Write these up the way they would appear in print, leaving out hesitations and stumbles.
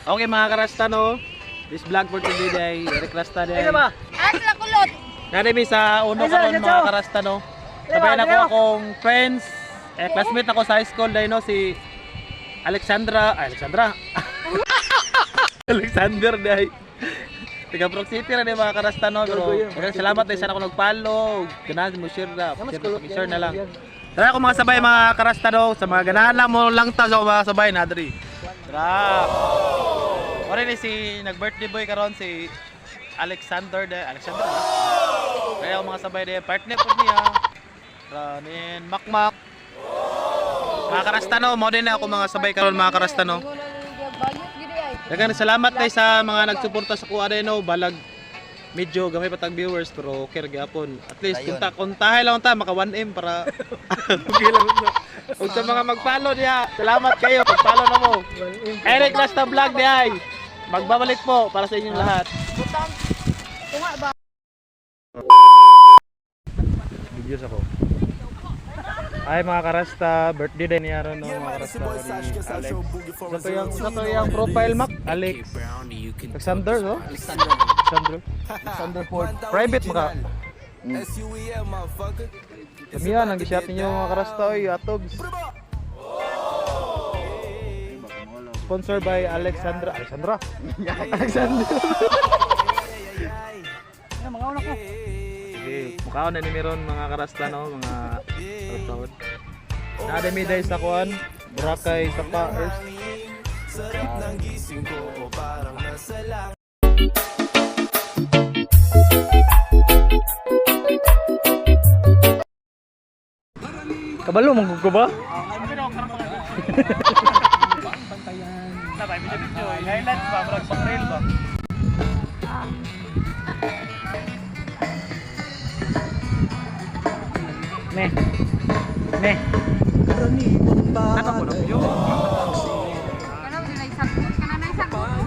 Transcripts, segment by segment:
Okay mga karasta no. This vlog for today day Eric Rasta day. Asla kulot. Nari sa uno karon mga karasta no. Sabayan ako akong friends, classmate ako sa high school day no si Alexandra. Alexander day. Taga Brook City ra day mga karasta no. Pero salamat day sana ako nag-follow. Ganahan mo share na. Share na lang. Tara ako mga sabay mga karasta no sa mga ganahan lang mo lang ta sa mga sabay na diri. Tara. Ore ni si nag-birthday boy karon si Alexander. Kaya mga sabay de partner po niya. Ranin Makmak. Mga karasta no, mo din ako mga sabay karon mga karasta no. Daghang salamat kay sa mga nagsuporta sa kuha no, balag medyo gamay pa tag viewers pero okay ra gyapon. At least kontahay lang ta maka 1M para okay lang. Ug sa mga mag-follow niya, salamat kayo pag-follow na mo. Eric Rasta Vlog diay. Magbabalik po para sa inyong lahat. Butang. Tunga ba? Videos ako. Ay mga karasta, birthday din niya ron no mga karasta ni Alex. Sa to yung profile Mac, Alex. Alexander no? Alexander Ford. Private maka. Kami yan, ang gisyat ninyo mga karasta oy, atogs. Sponsored by Alexandra. Alexander. Ay, mga una ko. Sige, mukhaon na ni meron mga karasta no, mga karastahon. Nakadami dahil sa kuan, Boracay, Sapa, Earth. Kabalo mong ko ba? Highlights ba? Marag pang-rail ba? Ne. Ano ko na yun? Kana na isagot, kana na isagot.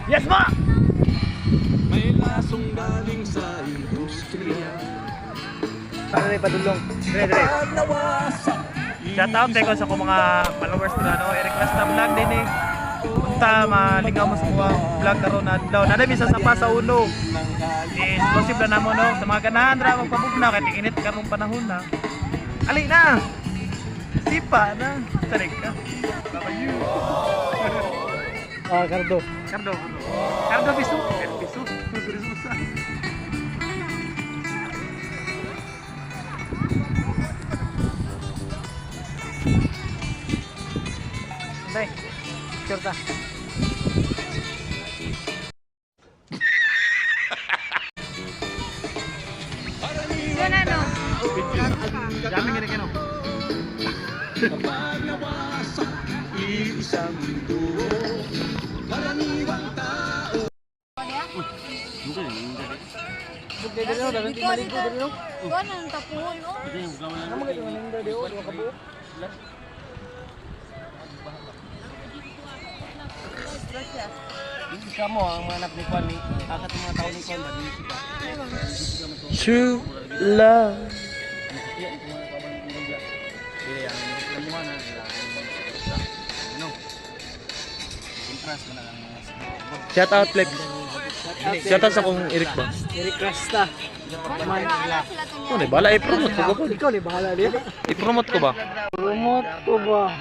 Yes ma! May lasong galing sa industriya. Ano rin padulong? Dire. Shout out ko sa mga followers ko no, Eric Rasta Vlog din eh. Punta malingaw mo sa mga vlog karon na adlaw. Nadami sa sapa sa uno. Exclusive na namo no sa mga ganahan ra magpabugna kay init karong panahon na. Ali na. Sipa na. Tarik ka. Babayu. Cardo bisu. Bay. Certa. Yun ano? Jamming gini kano. Kapag nawasak isang duo, karaniwang tao. Bugay dali no, dagan maligo dali no. Kuan ang tapuhon no? Amo gid maning dali o kabuok. Hindi ka mo ang mga anak ni Kwan ni akat mga tao ni Kwan ba din siya. True love. Iya ito mga kaban ng Biblia. Dili ang lamuhan na no. Interest mo na ang mga Shout out Flex. Shout out sa kong Eric ba? Eric Rasta. Ano bala i-promote ko ba? Ikaw ni bahala dia. I-promote ko ba? Promote ko ba?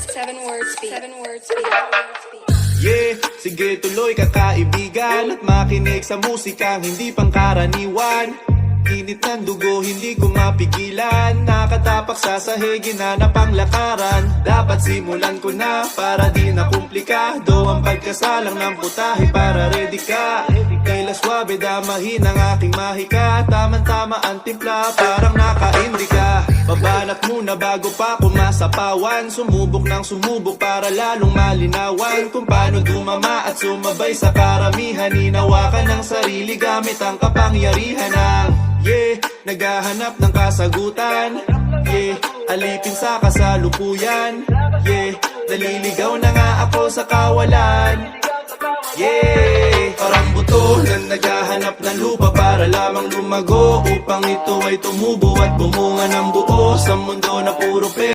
Seven words speed. Yeah, sige tuloy kakaibigan at makinig sa musikang hindi pangkaraniwan. Init ng dugo, hindi ko mapigilan. Nakatapak sa sahig, ginanap ang lakaran. Dapat simulan ko na para di na komplikado ang pagkasalang ng putahe para ready ka. Tela suabe, damahin ang aking mahika. Tama-tama ang timpla, parang naka-indika. Babanat muna bago pa kumasapawan. Sumubok ng sumubok para lalong malinawan kung paano dumama at sumabay sa karamihan. Hinawakan ng sarili gamit ang kapangyarihan ng naghahanap ng kasagutan. Alipin sa kasalukuyan. Naliligaw na nga ako sa kawalan. Parang buto na naghahanap ng lupa para lamang lumago, upang ito ay tumubo at bumunga ng buo sa mundo na puro pera.